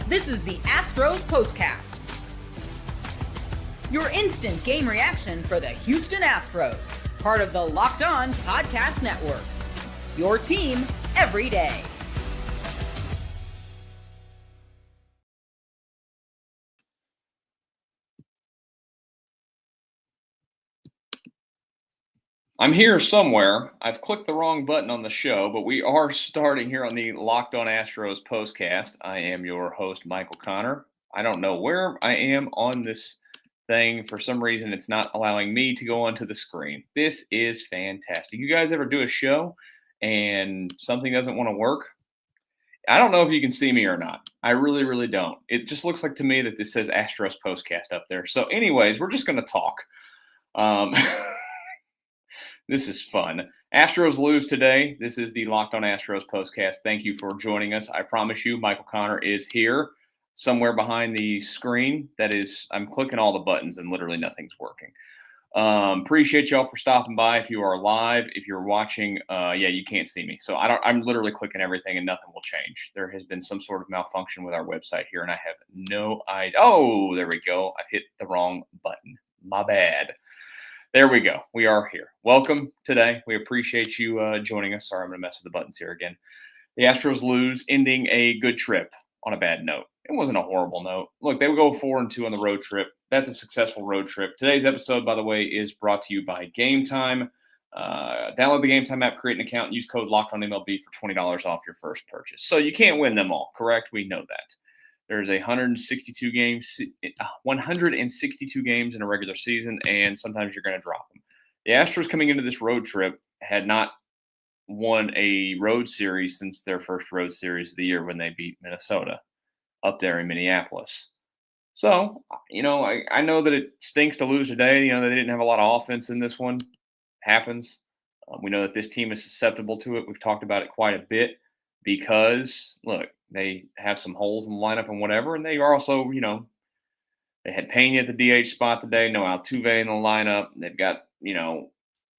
This is the Astros Postcast, your instant game reaction for the Houston Astros, part of the Locked On Podcast Network, your team every day. I'm here somewhere. I've clicked the wrong button on the show, but we are starting here on the Locked On Astros Postcast. I am your host, Michael Connor. I don't know where I am on this thing. For some reason, it's not allowing me to go onto the screen. This is fantastic. You guys ever do a show and something doesn't want to work? I don't know if you can see me or not. I really, really don't. It just looks like to me that this says Astros Postcast up there. So anyways, we're just going to talk. This is fun. Astros lose today. This is the Locked On Astros Postcast. Thank you for joining us. I promise you, Michael Connor is here somewhere behind the screen. That is, I'm clicking all the buttons and literally nothing's working. Appreciate y'all for stopping by. If you are live, if you're watching, you can't see me. So I'm literally clicking everything and nothing will change. There has been some sort of malfunction with our website here and I have no idea. Oh, there we go. I hit the wrong button. My bad. There we go. We are here. Welcome today. We appreciate you joining us. Sorry, I'm going to mess with the buttons here again. The Astros lose, ending a good trip on a bad note. It wasn't a horrible note. Look, they would go 4-2 on the road trip. That's a successful road trip. Today's episode, by the way, is brought to you by Game Time. Download the Game Time app, create an account, and use code LOCKEDONMLB for $20 off your first purchase. So you can't win them all, correct? We know that. There's 162 games in a regular season, and sometimes you're going to drop them. The Astros coming into this road trip had not won a road series since their first road series of the year when they beat Minnesota up there in Minneapolis. So, I know that it stinks to lose today. They didn't have a lot of offense in this one. Happens. We know that this team is susceptible to it. We've talked about it quite a bit because, look, they have some holes in the lineup and whatever, and they are also, they had Pena at the DH spot today, no Altuve in the lineup. They've got,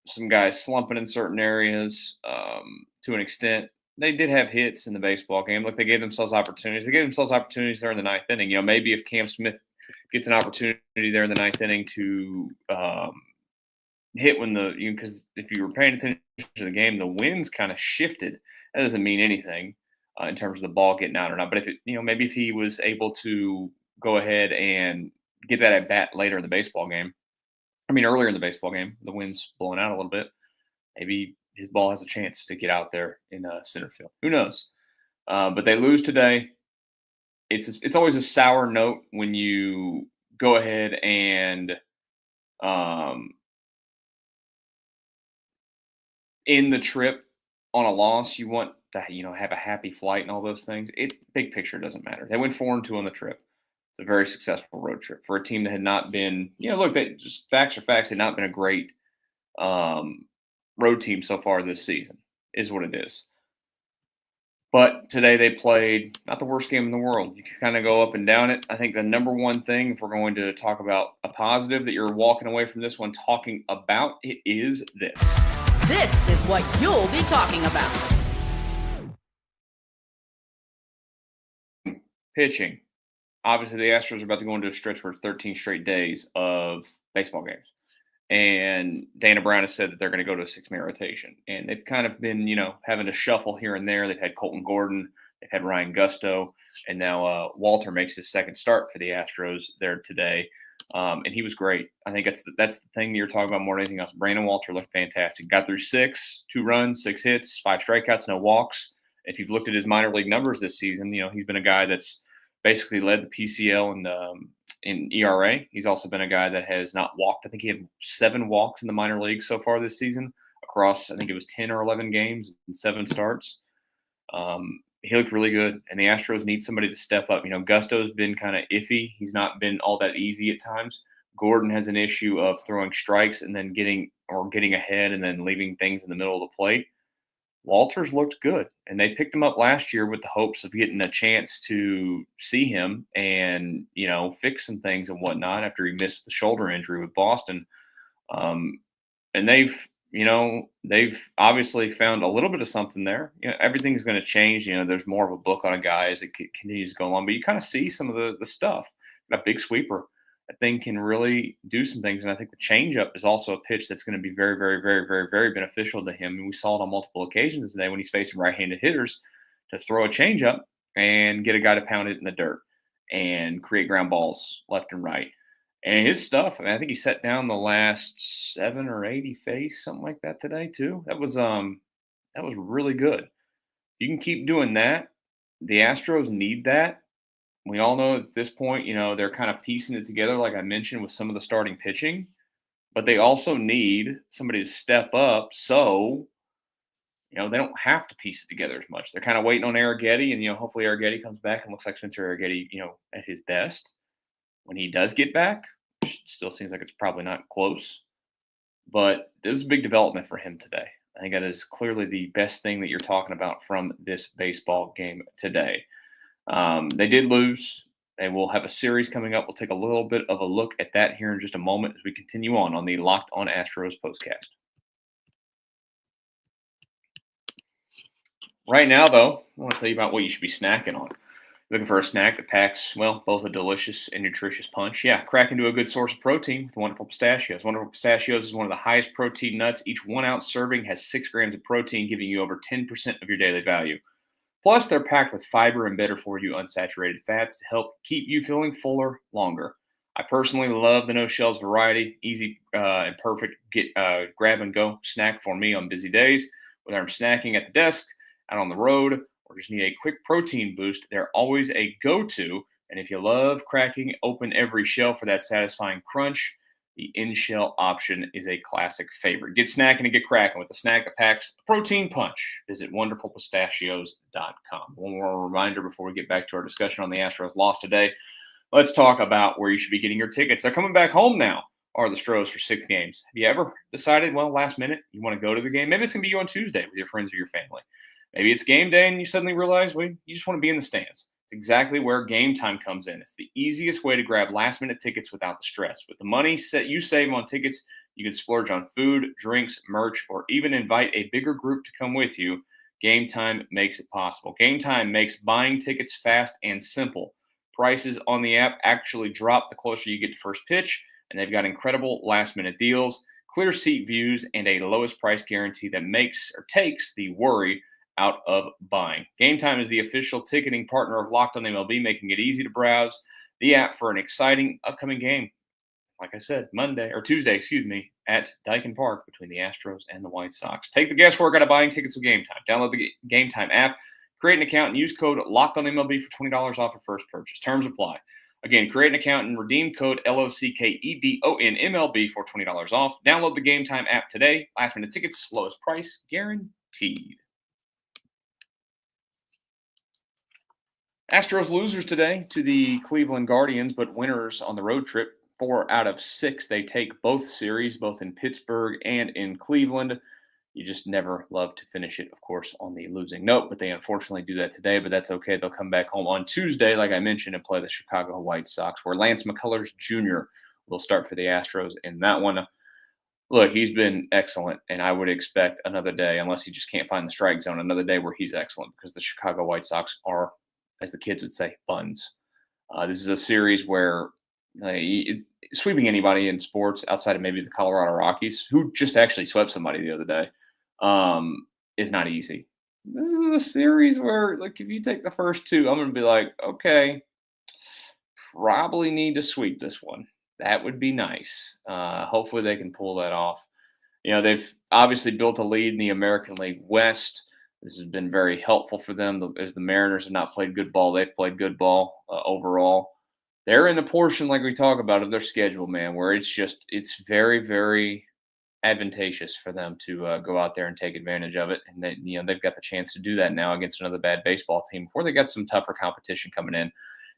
some guys slumping in certain areas to an extent. They did have hits in the baseball game. Look, they gave themselves opportunities. They gave themselves opportunities there in the ninth inning. Maybe if Cam Smith gets an opportunity there in the ninth inning to hit when because if you were paying attention to the game, the winds kind of shifted. That doesn't mean anything in terms of the ball getting out or not. But if maybe if he was able to go ahead and get that at bat later in the baseball game, earlier in the baseball game, the wind's blowing out a little bit. Maybe his ball has a chance to get out there in center field. Who knows? But they lose today. It's always a sour note when you go ahead and end the trip on a loss. You want to have a happy flight and all those things. Big picture doesn't matter. They went 4-2 on the trip. It's a very successful road trip for a team that had not been, just facts are facts, had not been a great road team so far this season, is what it is. But today they played not the worst game in the world. You can kind of go up and down it. I think the number one thing, if we're going to talk about a positive that you're walking away from this one talking about, it is this. This is what you'll be talking about. Pitching. Obviously, the Astros are about to go into a stretch where it's 13 straight days of baseball games. And Dana Brown has said that they're going to go to a 6-man rotation. And they've kind of been, having to shuffle here and there. They've had Colton Gordon. They've had Ryan Gusto. And now Walter makes his second start for the Astros there today. And he was great. I think that's the thing you're talking about more than anything else. Brandon Walter looked fantastic. Got through 6, 2 runs, 6 hits, 5 strikeouts, no walks. If you've looked at his minor league numbers this season, he's been a guy that's basically led the PCL in ERA. He's also been a guy that has not walked. I think he had 7 walks in the minor leagues so far this season across, I think it was 10 or 11 games and 7 starts. He looked really good, and the Astros need somebody to step up. Gusto's been kind of iffy. He's not been all that easy at times. Gordon has an issue of throwing strikes and then getting ahead and then leaving things in the middle of the plate. Walters looked good, and they picked him up last year with the hopes of getting a chance to see him and, fix some things and whatnot after he missed the shoulder injury with Boston. And they've they've obviously found a little bit of something there. Everything's going to change. There's more of a book on a guy as it continues to go along, but you kind of see some of the stuff. That big sweeper, that thing can really do some things. And I think the changeup is also a pitch that's going to be very, very, very, very, very beneficial to him. And we saw it on multiple occasions today when he's facing right-handed hitters to throw a changeup and get a guy to pound it in the dirt and create ground balls left and right. And his stuff, I think he set down the last 7 or 8 he faced, something like that today too. That was really good. You can keep doing that. The Astros need that. We all know at this point, they're kind of piecing it together, like I mentioned, with some of the starting pitching. But they also need somebody to step up so, they don't have to piece it together as much. They're kind of waiting on Arrighetti, and, hopefully Arrighetti comes back and looks like Spencer Arrighetti, at his best. When he does get back, which still seems like it's probably not close. But there's a big development for him today. I think that is clearly the best thing that you're talking about from this baseball game today. They did lose. They will have a series coming up. We'll take a little bit of a look at that here in just a moment as we continue on the Locked On Astros Postcast. Right now, though, I want to tell you about what you should be snacking on. Looking for a snack that packs, both a delicious and nutritious punch? Yeah, crack into a good source of protein with Wonderful Pistachios. Wonderful Pistachios is one of the highest protein nuts. Each 1 ounce serving has 6 grams of protein, giving you over 10% of your daily value. Plus, they're packed with fiber and better-for-you unsaturated fats to help keep you feeling fuller longer. I personally love the no-shells variety. Easy and perfect grab-and-go snack for me on busy days. Whether I'm snacking at the desk, out on the road, or just need a quick protein boost, they're always a go-to. And if you love cracking open every shell for that satisfying crunch, the in-shell option is a classic favorite. Get snacking and get cracking with a snack that packs a protein punch. Visit wonderfulpistachios.com. One more reminder before we get back to our discussion on the Astros loss today. Let's talk about where you should be getting your tickets. They're coming back home now, are the Astros, for 6 games. Have you ever decided, last minute, you want to go to the game? Maybe it's going to be you on Tuesday with your friends or your family. Maybe it's game day and you suddenly realize, you just want to be in the stands. It's exactly where Game Time comes in. It's the easiest way to grab last-minute tickets without the stress. With the money you save on tickets, you can splurge on food, drinks, merch, or even invite a bigger group to come with you. Game Time makes it possible. Game Time makes buying tickets fast and simple. Prices on the app actually drop the closer you get to first pitch, and they've got incredible last-minute deals, clear seat views, and a lowest price guarantee that takes the worry out of buying. Game Time is the official ticketing partner of Locked On MLB, making it easy to browse the app for an exciting upcoming game. Like I said, Tuesday, at Dyken Park between the Astros and the White Sox. Take the guesswork out of buying tickets with Game Time. Download the Game Time app, create an account, and use code LOCKEDONMLB for $20 off your first purchase. Terms apply. Again, create an account and redeem code LOCKEDONMLB for $20 off. Download the Game Time app today. Last minute tickets, lowest price guaranteed. Astros losers today to the Cleveland Guardians, but winners on the road trip. 4 out of 6. They take both series, both in Pittsburgh and in Cleveland. You just never love to finish it, of course, on the losing note, but they unfortunately do that today, but that's okay. They'll come back home on Tuesday, like I mentioned, and play the Chicago White Sox, where Lance McCullers Jr. will start for the Astros in that one. Look, he's been excellent, and I would expect another day, unless he just can't find the strike zone, another day where he's excellent, because the Chicago White Sox are, as the kids would say, buns. This is a series where sweeping anybody in sports outside of maybe the Colorado Rockies, who just actually swept somebody the other day, is not easy. This is a series where, if you take the first 2, I'm going to be like, okay, probably need to sweep this one. That would be nice. Hopefully they can pull that off. They've obviously built a lead in the American League West. This has been very helpful for them, as the Mariners have not played good ball. They've played good ball overall. They're in the portion, like we talk about, of their schedule, man, where it's very, very advantageous for them to go out there and take advantage of it. And they've got the chance to do that now against another bad baseball team before they got some tougher competition coming in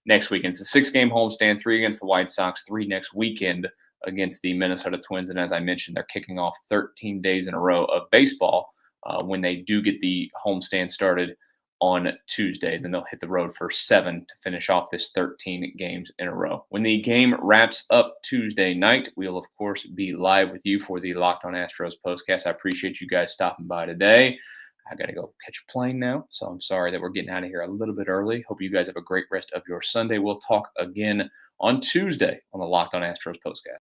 next weekend. It's a 6-game homestand, 3 against the White Sox, 3 next weekend against the Minnesota Twins. And as I mentioned, they're kicking off 13 days in a row of baseball when they do get the homestand started on Tuesday. Then they'll hit the road for 7 to finish off this 13 games in a row. When the game wraps up Tuesday night, we'll, of course, be live with you for the Locked On Astros Postcast. I appreciate you guys stopping by today. I got to go catch a plane now, so I'm sorry that we're getting out of here a little bit early. Hope you guys have a great rest of your Sunday. We'll talk again on Tuesday on the Locked On Astros Postcast.